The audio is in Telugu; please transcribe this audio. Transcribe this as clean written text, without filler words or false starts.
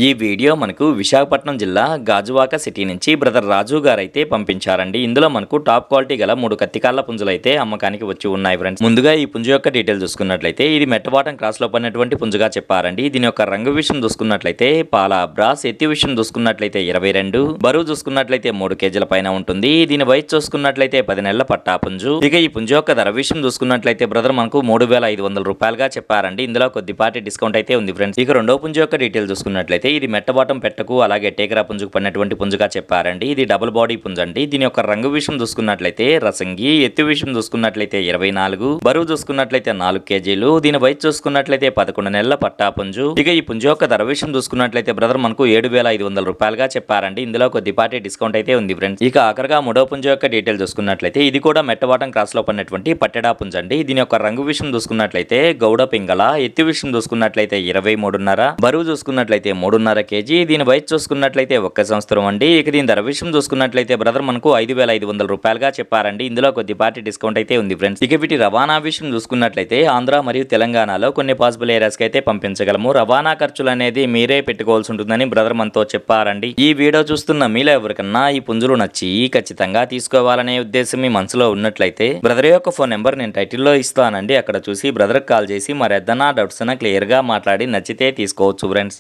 ఈ వీడియో మనకు విశాఖపట్నం జిల్లా గాజువాక సిటీ నుంచి బ్రదర్ రాజు గారు అయితే పంపించారండి. ఇందులో మనకు టాప్ క్వాలిటీ గల 3 కత్తికాళ్ళ పుంజులు అయితే అమ్మకానికి వచ్చి ఉన్నాయి ఫ్రెండ్స్. ముందుగా ఈ పుంజు యొక్క డీటెయిల్ చూసుకున్నట్లయితే ఇది మెట్టబాటం క్రాస్ లో పడినటువంటి పుంజుగా చెప్పారండి. దీని యొక్క రంగు విషయం చూసుకున్నట్లయితే పాల బ్రాస్, ఎత్తి విషయం చూసుకున్నట్లయితే 22, బరువు చూసుకున్నట్లయితే 3 కేజీల పైన ఉంటుంది. దీని వయసు చూసుకున్నట్లయితే 10 నెలల పట్టా పుంజు. ఇక ఈ పుంజు యొక్క ధర విషయం చూసుకున్నట్లయితే బ్రదర్ మనకు 3,500 రూపాయలుగా చెప్పారండి. ఇందులో కొద్దిపాటి డిస్కౌంట్ అయితే ఉంది ఫ్రెండ్స్. ఇక రెండో పుంజు యొక్క డీటెయిల్ చూసుకున్నట్లయితే ఇది మెట్టబాటం పెట్టకు అలాగే టేకరా పుంజుకు పడినటువంటి పుంజుగా చెప్పారండి. ఇది డబుల్ బాడీ పుంజండి. దీని యొక్క రంగు విషయం చూసుకున్నట్లయితే రసంగి, ఎత్తు విషయం చూసుకున్నట్లయితే 24, బరువు చూసుకున్నట్లయితే 4 కేజీలు. దీని వయసు చూసుకున్నట్లయితే 11 నెలల పట్టా పుంజు. ఇక ఈ పుంజు యొక్క ధర విషయం చూసుకున్నట్లయితే బ్రదర్ మనకు 7,500 రూపాయలుగా చెప్పారండి. ఇందులో కొద్దిపాటి డిస్కౌంట్ అయితే ఉంది ఫ్రెండ్స్. ఇక ఆఖరిగా మూడో పుంజు యొక్క డీటెయిల్ చూసుకున్నట్లయితే ఇది కూడా మెట్టబాటం క్రాస్ లో పడినటువంటి పట్టెడా పుంజండి. దీని యొక్క రంగు విషయం చూసుకున్నట్లయితే గౌడ పింగళ, ఎత్తు విషయం చూసుకున్నట్లయితే 23.5, బరువు చూసుకున్నట్లయితే 3.5 కేజీ. దీని వయసు చూసుకున్నట్లయితే 1 సంవత్సరం అండి. ఇక దీని ధర విషయం చూసుకున్నట్లయితే బ్రదర్ మనకు 5,500 రూపాయలుగా చెప్పారండి. ఇందులో కొద్దిపాటి డిస్కౌంట్ అయితే ఉంది ఫ్రెండ్స్. ఇక వీటి రవాణా విషయం చూసుకున్నట్లయితే ఆంధ్ర మరియు తెలంగాణలో కొన్ని పాసిబుల్ ఏరియాస్ కి అయితే పంపించగలము. రవాణా ఖర్చులు అనేది మీరే పెట్టుకోవాల్సి ఉంటుందని బ్రదర్ మనతో చెప్పారండి. ఈ వీడియో చూస్తున్న మీలో ఎవరికన్నా ఈ పుంజులు నచ్చి ఖచ్చితంగా తీసుకోవాలనే ఉద్దేశం మీ మనసులో ఉన్నట్లయితే బ్రదర్ యొక్క ఫోన్ నెంబర్ నేను టైటిల్లో ఇస్తానండి. అక్కడ చూసి బ్రదర్ కాల్ చేసి మరి ఏదైనా డౌట్స్ క్లియర్ గా మాట్లాడి నచ్చితే తీసుకోవచ్చు ఫ్రెండ్స్.